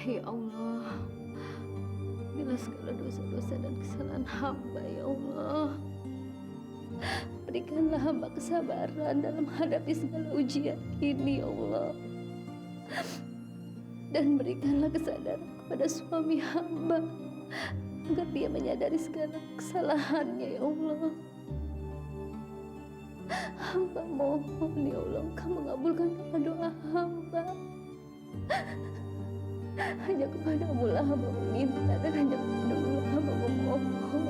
Ya Allah, bila segala dosa-dosa dan kesalahan hamba, ya Allah. Berikanlah hamba kesabaran dalam menghadapi segala ujian ini, ya Allah. Dan berikanlah kesadaran kepada suami hamba, agar dia menyadari segala kesalahannya, ya Allah. Hamba mohon, ya Allah, Engkau mengabulkan doa hamba. Hanya kepadamu lah hamba meminta, dan hanya kepadamu lah hamba memohon.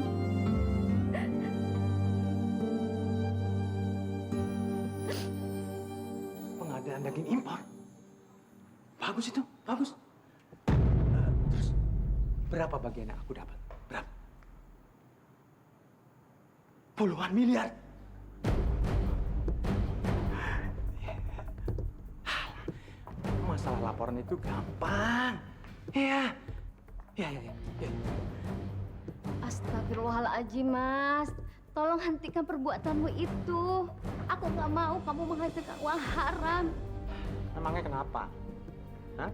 Pengadaan daging impor. Bagus itu, bagus. Terus, berapa bagian yang aku dapat? Berapa? Puluhan miliar. Masalah laporan itu gampang. Ya. Astagfirullahaladzim, Mas. Tolong hentikan perbuatanmu itu. Aku nggak mau kamu menghasilkan uang haram. Emangnya kenapa? Hah?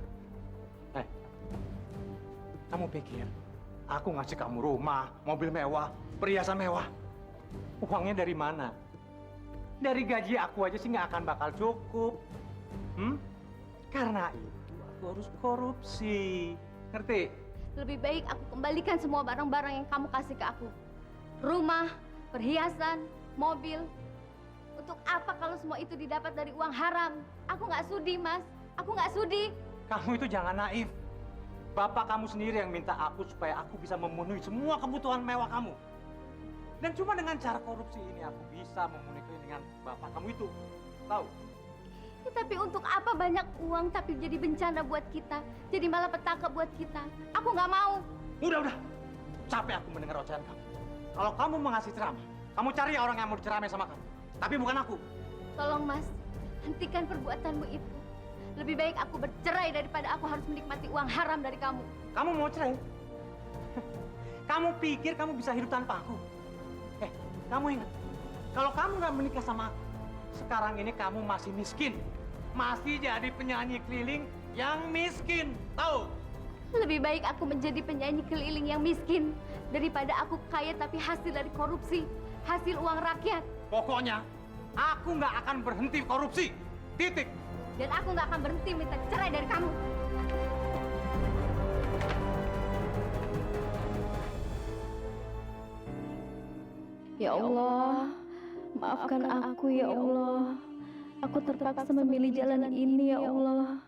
Kamu pikir aku ngasih kamu rumah, mobil mewah, perhiasan mewah? Uangnya dari mana? Dari gaji aku aja sih nggak akan bakal cukup. Karena itu aku harus korupsi. Ngerti? Lebih baik aku kembalikan semua barang-barang yang kamu kasih ke aku. Rumah, perhiasan, mobil. Untuk apa kalau semua itu didapat dari uang haram? Aku nggak sudi, Mas. Aku nggak sudi. Kamu itu jangan naif. Bapak kamu sendiri yang minta aku supaya aku bisa memenuhi semua kebutuhan mewah kamu. Dan cuma dengan cara korupsi ini aku bisa memenuhi keinginan bapak kamu itu. Tahu? Ya, tapi untuk apa banyak uang tapi jadi bencana buat kita? Jadi malah petaka buat kita. Aku nggak mau. Udah. Capek aku mendengar ocehan kamu. Kalau kamu mengasih ceramah, kamu cari orang yang mau diceramai sama kamu. Tapi bukan aku. Tolong, Mas. Hentikan perbuatanmu itu. Lebih baik aku bercerai daripada aku harus menikmati uang haram dari kamu. Kamu mau cerai? Kamu pikir kamu bisa hidup tanpa aku? Kamu ingat, kalau kamu nggak menikah sama aku, sekarang ini kamu masih miskin. Masih jadi penyanyi keliling yang miskin. Tahu? Lebih baik aku menjadi penyanyi keliling yang miskin daripada aku kaya tapi hasil dari korupsi, hasil uang rakyat. Pokoknya, aku nggak akan berhenti korupsi. Titik. Dan aku nggak akan berhenti minta cerai dari kamu. Ya Allah, maafkan aku ya Allah. Aku terpaksa memilih jalan ini ya Allah.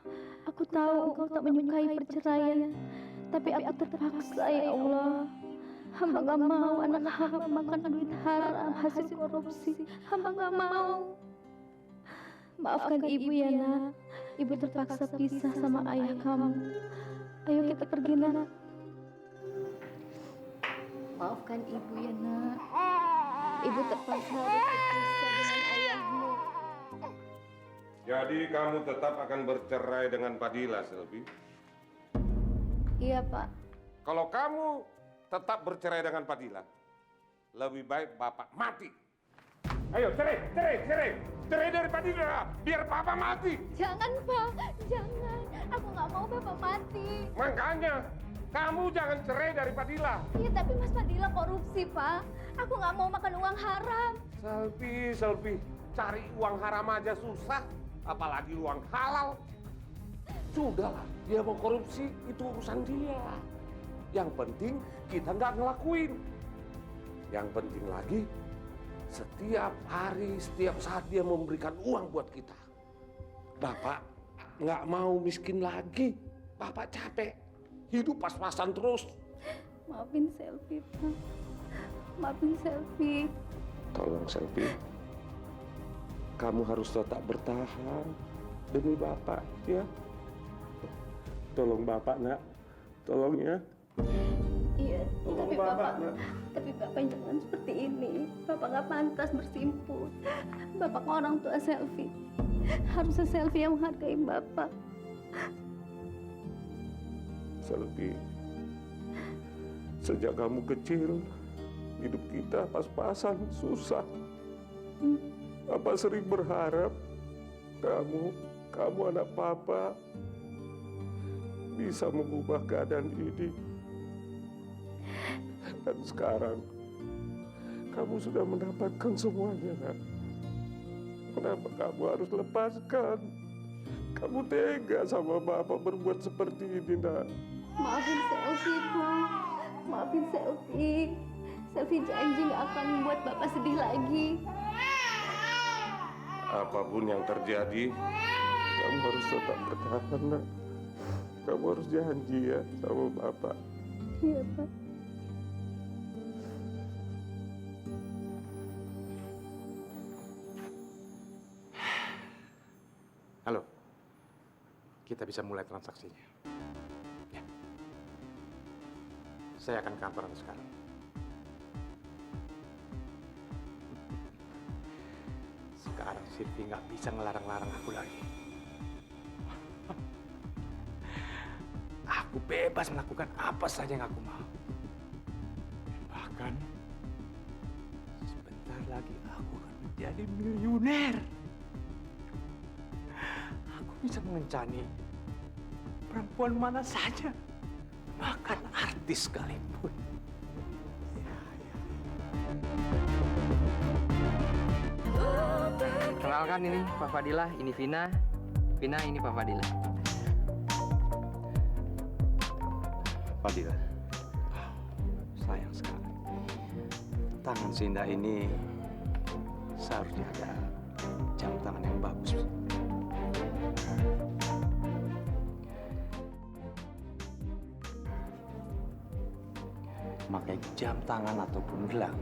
Aku tahu Engkau tak menyukai perceraian, tapi aku terpaksa ya Allah. Hamba nggak mau anak hamba makan duit haram hasil korupsi. Hamba nggak mau. Maafkan ibu ya nak. Ibu terpaksa pisah sama ayah kamu. Ayo kita pergi nak. Maafkan ibu ya nak. Ibu terpaksa harus berpisah dengan ayahmu. Jadi kamu tetap akan bercerai dengan Fadila, Selvi? Iya Pak. Kalau kamu tetap bercerai dengan Fadila, lebih baik Bapak mati. Ayo cerai dari Fadila, biar Bapak mati. Jangan Pak, jangan. Aku nggak mau Bapak mati. Makanya kamu jangan cerai dari Fadila. Iya tapi Mas Fadila korupsi Pak. Aku nggak mau makan uang haram. Selvi, cari uang haram aja susah, apalagi uang halal. Sudahlah, dia mau korupsi itu urusan dia. Yang penting kita nggak ngelakuin. Yang penting lagi, setiap hari, setiap saat dia memberikan uang buat kita. Bapak nggak mau miskin lagi. Bapak capek, hidup pas-pasan terus. Maafin Selvi Pak. Maafin Selvi. Tolong Selvi, kamu harus tetap bertahan demi Bapak, ya. Tolong Bapak, nak. Tolong ya. Iya, Tolong tapi Bapak, Bapak, nak. tapi Bapak jangan seperti ini. Bapak nggak pantas bersimpuh. Bapak orang tua Selvi. Harusnya Selvi yang menghargai Bapak. Selvi, sejak kamu kecil, hidup kita pas-pasan susah. Papa sering berharap kamu anak Papa bisa mengubah keadaan ini. Dan sekarang kamu sudah mendapatkan semuanya, Nak. Kenapa kamu harus lepaskan? Kamu tega sama Bapak berbuat seperti ini, Nak. Maafin Selvi, Pak. Maafin Selvi. Selvi janji nggak akan membuat Bapak sedih lagi. Apapun yang terjadi, kamu harus tetap bertahan, Nak. Kamu harus janji ya sama Bapak. Iya, Pak. Halo, kita bisa mulai transaksinya. Ya. Saya akan kantor sekarang. Sekarang Sylvie nggak bisa ngelarang-larang aku lagi. Aku bebas melakukan apa saja yang aku mau. Bahkan sebentar lagi aku akan menjadi miliuner. Aku bisa mengencani perempuan mana saja, bahkan artis sekalipun. Kenalkan, ini Pak Fadilah, ini Vina. Vina, ini Pak Fadilah. Fadila, sayang sekali. Tangan Sinda ini seharusnya ada jam tangan yang bagus. Pakai jam tangan ataupun gelang.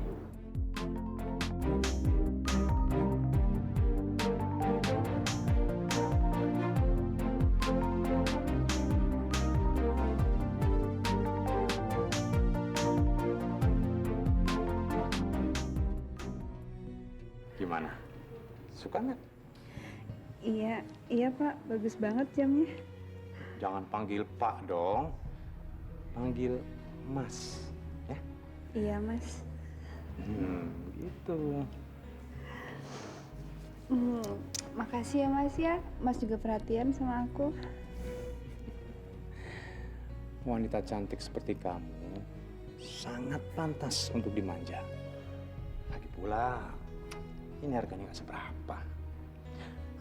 Gimana? Suka nggak? Iya Pak, bagus banget jamnya. Jangan panggil Pak dong. Panggil Mas, ya? Iya Mas. Gitu. Makasih ya Mas ya. Mas juga perhatian sama aku. Wanita cantik seperti kamu sangat pantas untuk dimanja. Lagi pula, ini harganya nggak seberapa.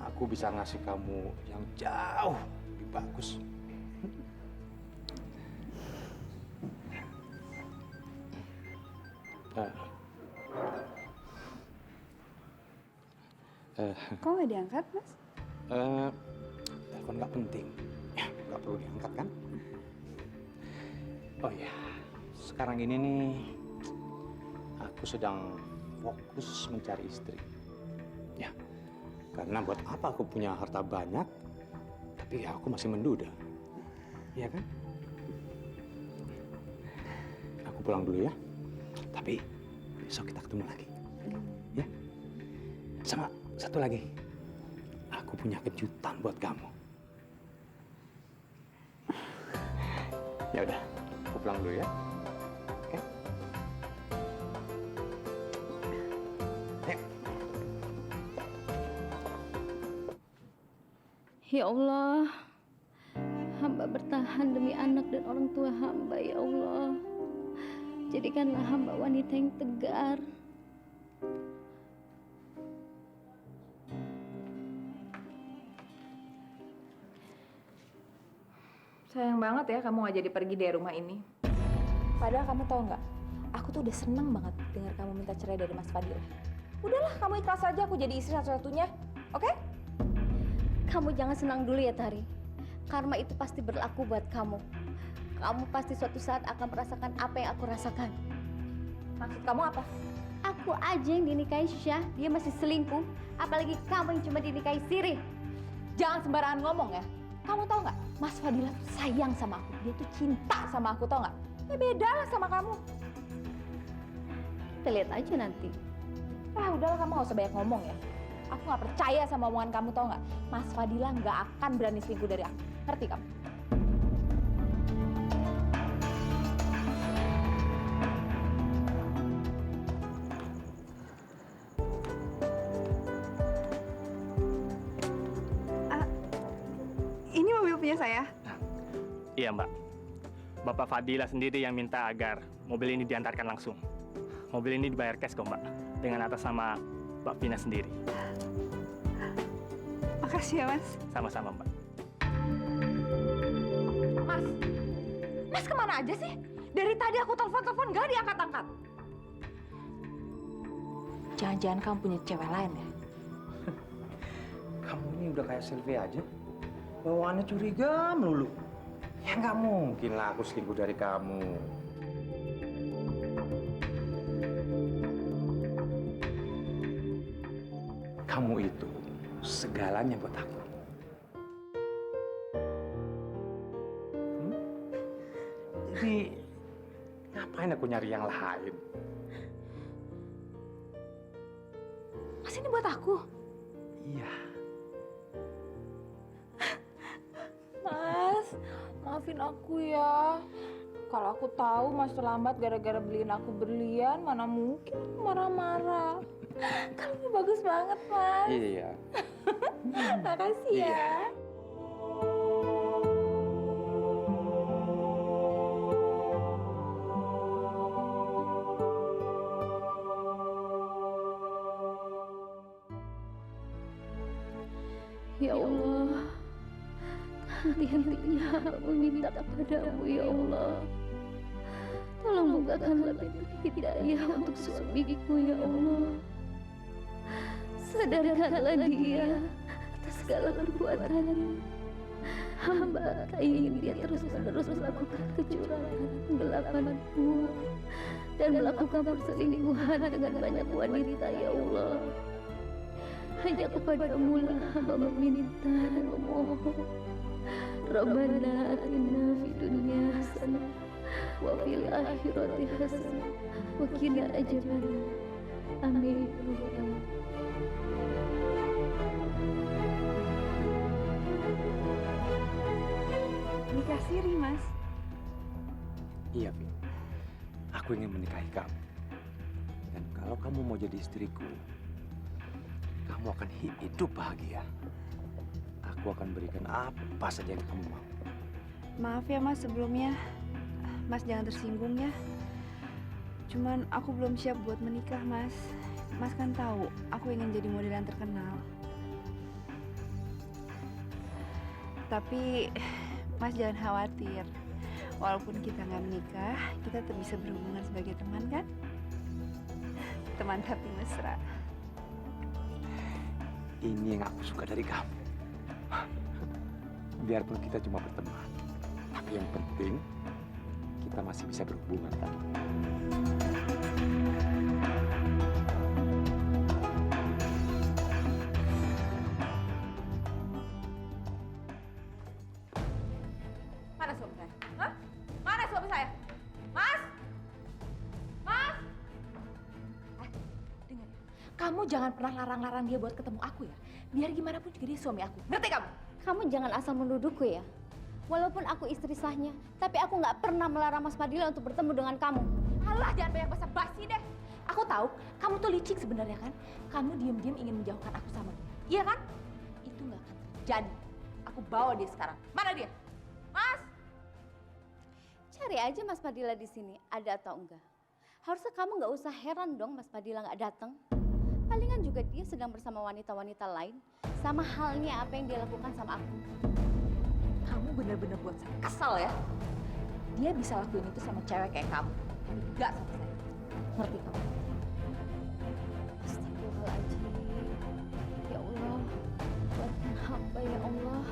Aku bisa ngasih kamu yang jauh lebih bagus. Kok nggak diangkat Mas? Telepon nggak penting. Ya, nggak perlu diangkat kan? Oh ya, sekarang ini nih, aku sedang fokus mencari istri. Ya, karena buat apa aku punya harta banyak, tapi aku masih menduda. Iya kan? Aku pulang dulu ya. Tapi besok kita ketemu lagi. Ya. Sama satu lagi. Aku punya kejutan buat kamu. Ya udah, aku pulang dulu ya. Oke? Ayo. Ya Allah, hamba bertahan demi anak dan orang tua hamba, ya Allah. Jadikanlah hamba wanita yang tegar. Sayang banget ya kamu nggak jadi pergi dari rumah ini. Padahal kamu tahu nggak, aku tuh udah seneng banget dengar kamu minta cerai dari Mas Fadil. Udahlah, kamu ikhlas aja aku jadi istri satu-satunya, oke? Kamu jangan senang dulu ya, Tari. Karma itu pasti berlaku buat kamu. Kamu pasti suatu saat akan merasakan apa yang aku rasakan. Maksud kamu apa? Aku aja yang dinikahi Syah, dia masih selingkuh. Apalagi kamu yang cuma dinikahi Sirih. Jangan sembarangan ngomong ya. Kamu tahu nggak, Mas Fadil tuh sayang sama aku. Dia tuh cinta sama aku, tau nggak? Ya beda lah sama kamu. Kita lihat aja nanti. Udahlah, kamu nggak usah banyak ngomong ya. Aku nggak percaya sama omongan kamu, tau nggak? Mas Fadila nggak akan berani selingkuh dari aku. Ngerti kamu? Ini mobil punya saya. Iya, Mbak. Bapak Fadila sendiri yang minta agar mobil ini diantarkan langsung. Mobil ini dibayar cash kok, Mbak. Dengan atas nama Mbak Vina sendiri. Makasih ya, Mas. Sama-sama, Mbak. Mas, Mas kemana aja sih? Dari tadi aku telepon-telepon gak diangkat-angkat. Jangan-jangan kamu punya cewek lain ya? Kamu ini udah kayak Sylvia aja. Bawaannya curiga melulu. Ya nggak mungkin lah aku selingkuh dari kamu. Kamu itu segalanya buat aku. Jadi ngapain aku nyari yang lain? Mas ini buat aku. Iya. Mas, maafin aku ya. Kalau aku tahu Mas terlambat gara-gara beliin aku berlian, mana mungkin aku marah-marah. Kamu bagus banget, Mas. Iya. Makasih ya. Ya Allah, henti-hentinya hamba meminta kepadamu ya Allah. Tolong bukakanlah pintu hidayah untuk suamiku ya Allah. Sadarkanlah dia atas segala perbuatannya. Hamba tak ingin dia terus-menerus melakukan kecurangan, penggelapan dan melakukan perselingkuhan dengan banyak wanita ya Allah. Hanya kepadamu lah hamba meminta dan memohon. Rabbana atina fid dunya hasanah wa fil akhirati hasanah wa qina adzabannar. Amin. Nikah siri, Mas. Iya, Vin. Aku ingin menikahi kamu. Dan kalau kamu mau jadi istriku, kamu akan hidup bahagia. Aku akan berikan apa saja yang kamu mau. Maaf ya, Mas, sebelumnya. Mas jangan tersinggung ya. Cuman aku belum siap buat menikah, Mas. Mas kan tahu, aku ingin jadi model yang terkenal. Tapi Mas jangan khawatir. Walaupun kita nggak menikah, kita tetap bisa berhubungan sebagai teman kan? Teman tapi mesra. Ini yang aku suka dari kamu. Biarpun kita cuma berteman, tapi yang penting kita masih bisa berhubungan kan? Mana suami saya? Hah? Mana suami saya? Mas? Mas? Dengar ya. Kamu jangan pernah larang-larang dia buat ketemu aku ya. Biar gimana pun juga dia suami aku. Ngerti kamu? Kamu jangan asal menuduhku ya. Walaupun aku istri sahnya, tapi aku nggak pernah melarang Mas Fadila untuk bertemu dengan kamu. Alah, jangan banyak basa-basi deh. Aku tahu kamu tuh licik sebenarnya kan. Kamu diam-diam ingin menjauhkan aku sama dia. Iya kan? Itu nggak akan terjadi. Aku bawa dia sekarang. Mana dia? Mas? Cari aja Mas Fadila di sini, ada atau enggak. Harusnya kamu nggak usah heran dong Mas Fadila nggak datang. Palingan juga dia sedang bersama wanita-wanita lain. Sama halnya apa yang dia lakukan sama aku. Kamu bener-bener buat saya kesal ya. Dia bisa lakuin itu sama cewek kayak kamu. Tapi nggak sama saya. Ngerti kamu? Astagfirullahaladzim. Ya Allah, kuatkan hamba ya Allah.